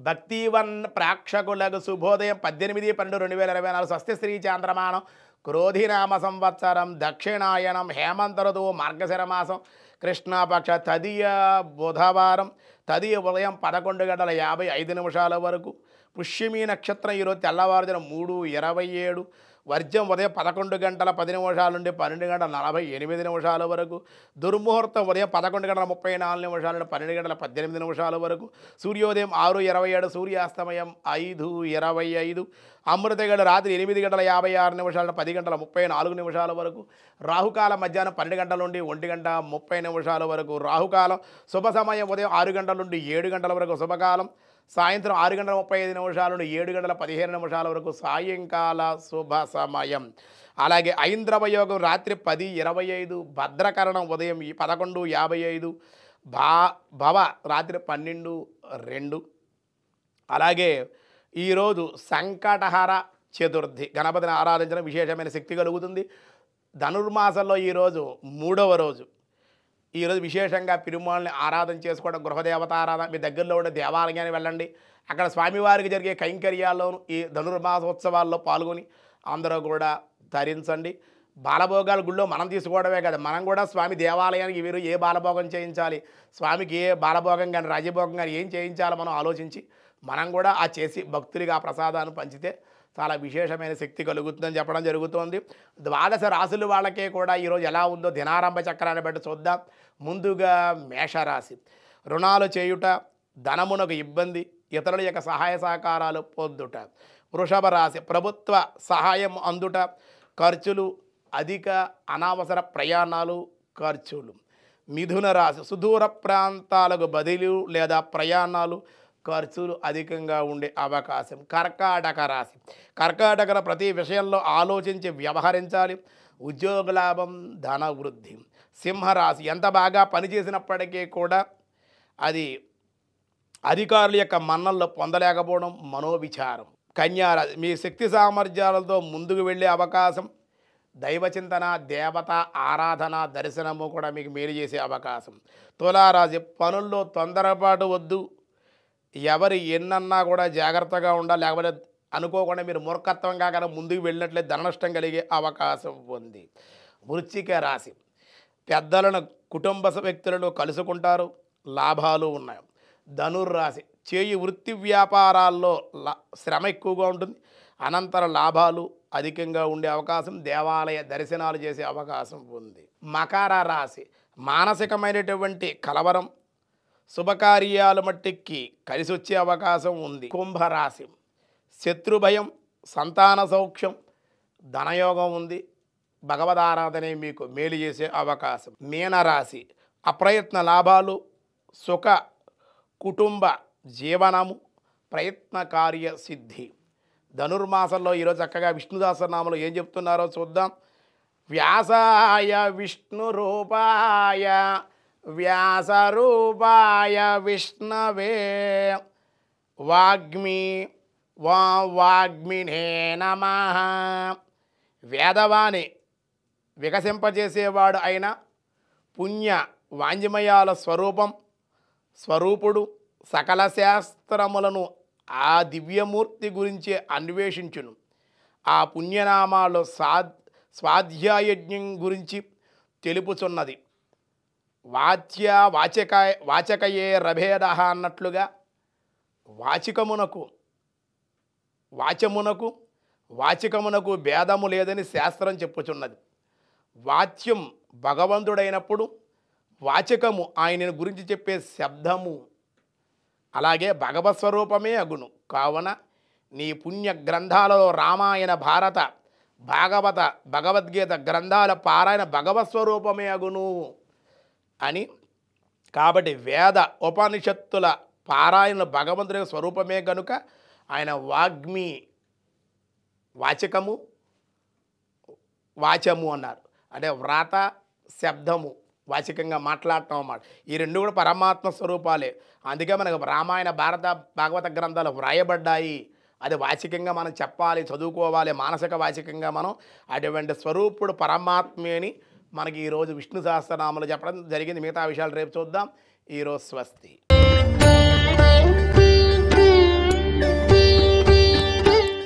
భక్తివన్ ప్రేక్షకులకు శుభోదయం 18/12/2024 స్వస్తి శ్రీ చాంద్రమానం క్రోధినామ సంవత్సరం దక్షిణాయనం హేమంత ఋతువు మార్గశిర మాసం కృష్ణపక్ష తదియ బుధవారం తదియ ఉదయం 11:55 వరకు పుష్యమి నక్షత్రం ఈరోజు తెల్లవారుజామున 3:27 వర్జం ఉదయం 11:10 నుండి 12:48 వరకు దుర్ముహూర్తం ఉదయం 11:34 నుండి 12:18 వరకు సూర్యోదయం 6:27 సూర్యాస్తమయం 5:25 అమృతగడ రాత్రి 8:56 నుండి 10:34 వరకు రాహుకాలం మధ్యాహ్నం 12 నుండి 1:30 వరకు రాహుకాలం శుభ సమయం ఉదయం 6 నుండి 7 వరకు శుభకాలం సాయంత్రం 6:35 నుండి 7:15 వరకు సాయంకాల శుభ సమయం. అలాగే ఐంద్రవ యోగం రాత్రి 10:25 భద్రకరణం ఉదయం 11:55 భవ రాత్రి 12:02. అలాగే ఈరోజు సంకటహర చతుర్థి గణపతిని ఆరాధించడం విశేషమైన శక్తి కలుగుతుంది. ధనుర్మాసంలో ఈరోజు 3వ రోజు. ఈరోజు విశేషంగా పెరుమాళ్ళని ఆరాధన చేసుకోవడం గృహదేవత ఆరాధన మీ దగ్గరలో ఉండే దేవాలయానికి వెళ్ళండి. అక్కడ స్వామివారికి జరిగే కైంకర్యాల్లోనూ ఈ ధనుర్మాసోత్సవాల్లో పాల్గొని అందరూ కూడా ధరించండి. బాలభోగాల గుళ్ళో మనం తీసుకోవడమే కదా, మనం కూడా స్వామి దేవాలయానికి వీరు ఏ బాలభోగం చేయించాలి, స్వామికి ఏ బాలభోగం కానీ రాజభోగం కానీ ఏం చేయించాలో మనం ఆలోచించి మనం కూడా ఆ చేసి భక్తులుగా ఆ ప్రసాదాన్ని పంచితే చాలా విశేషమైన శక్తి కలుగుతుందని చెప్పడం జరుగుతోంది. ద్వాదశ రాశుల వాళ్ళకే కూడా ఈరోజు ఎలా ఉందో దినారంభ చక్రాన్ని బట్టి చూద్దాం. ముందుగా మేషరాశి, రుణాలు చేయుట, ధనమునకు ఇబ్బంది, ఇతరుల యొక్క సహాయ సహకారాలు పొందుట. వృషభ రాశి, ప్రభుత్వ సహాయం అందుట, ఖర్చులు అధిక అనవసర ప్రయాణాలు ఖర్చులు. మిథున రాశి, సుదూర ప్రాంతాలకు బదిలీ లేదా ప్రయాణాలు ఖర్చులు అధికంగా ఉండే అవకాశం. కర్కాటక రాశి, కర్కాటక ప్రతి విషయంలో ఆలోచించి వ్యవహరించాలి, ఉద్యోగ లాభం, ధన వృద్ధి. సింహరాశి, ఎంత బాగా పనిచేసినప్పటికీ కూడా అది అధికారుల యొక్క మన్నల్లో పొందలేకపోవడం మనోవిచారం. కన్యారాశి, మీ శక్తి సామర్థ్యాలతో ముందుకు వెళ్ళే అవకాశం, దైవచింతన, దేవత ఆరాధన, దర్శనము కూడా మీకు మేలు చేసే అవకాశం. తులారాశి, పనుల్లో తొందరపాటు వద్దు, ఎవరు ఎన్నన్నా కూడా జాగ్రత్తగా ఉండాలి, లేకపోతే అనుకోకుండా మీరు మూర్ఖత్వంగా కనుక ముందుకు వెళ్ళినట్లయితే ధన నష్టం కలిగే అవకాశం ఉంది. వృశ్చిక రాశి, పెద్దలను కుటుంబ వ్యక్తులను కలుసుకుంటారు, లాభాలు ఉన్నాయి. ధనుర్రాశి, చేయి వృత్తి వ్యాపారాల్లో శ్రమ ఎక్కువగా ఉంటుంది, అనంతర లాభాలు అధికంగా ఉండే అవకాశం, దేవాలయ దర్శనాలు చేసే అవకాశం ఉంది. మకర రాశి, మానసికమైనటువంటి కలవరం, శుభకార్యాలు మట్టికి కలిసి వచ్చే అవకాశం ఉంది. కుంభరాశి, శత్రుభయం, సంతాన సౌఖ్యం, ధనయోగం ఉంది, భగవదారాధనే మీకు మేలు చేసే అవకాశం. మీనరాశి, అప్రయత్న లాభాలు, సుఖ కుటుంబ జీవనము, ప్రయత్న కార్య సిద్ధి. ధనుర్మాసంలో ఈరోజు చక్కగా విష్ణుదాసనామలో ఏం చెప్తున్నారో చూద్దాం. వ్యాసాయ విష్ణు రూపాయ వ్యాసరూపాయ విష్ణవే వాగ్మినే నమః. వేదవాణి వికసింపజేసేవాడు అయిన పుణ్య వాంజ్మయాల స్వరూపుడు సకల శాస్త్రములను ఆ దివ్యమూర్తి గురించి అన్వేషించును. ఆ పుణ్యనామాలు స్వాధ్యాయజ్ఞం గురించి తెలుపుచున్నది. వాచకయే రభేద అన్నట్లుగా వాచకమునకు భేదము లేదని శాస్త్రం చెప్పుచున్నది. వాచ్యం భగవంతుడైనప్పుడు వాచకము ఆయనను గురించి చెప్పే శబ్దము అలాగే భగవత్స్వరూపమే అగును. కావున నీ పుణ్య గ్రంథాలలో రామాయణ, భారత, భాగవత, భగవద్గీత గ్రంథాల పారాయణ భగవత్స్వరూపమే అగును అని. కాబట్టి వేద ఉపనిషత్తుల పారాయణ భగవంతుడి స్వరూపమే కనుక ఆయన వాచము అన్నారు. అంటే వ్రాత, శబ్దము, వాచికంగా మాట్లాడటం అన్నమాట. ఈ రెండు కూడా పరమాత్మ స్వరూపాలే. అందుకే మనకు రామాయణ, భారత, భాగవత గ్రంథాలు వ్రాయబడ్డాయి. అది వాచికంగా మనం చెప్పాలి, చదువుకోవాలి. మానసిక వాచికంగా మనం అటువంటి స్వరూపుడు పరమాత్మే అని మనకి ఈరోజు విష్ణు సహస్రనామాలు చెప్పడం జరిగింది. మిగతా విషయాలు రేపు చూద్దాం. ఈరోజు స్వస్తి.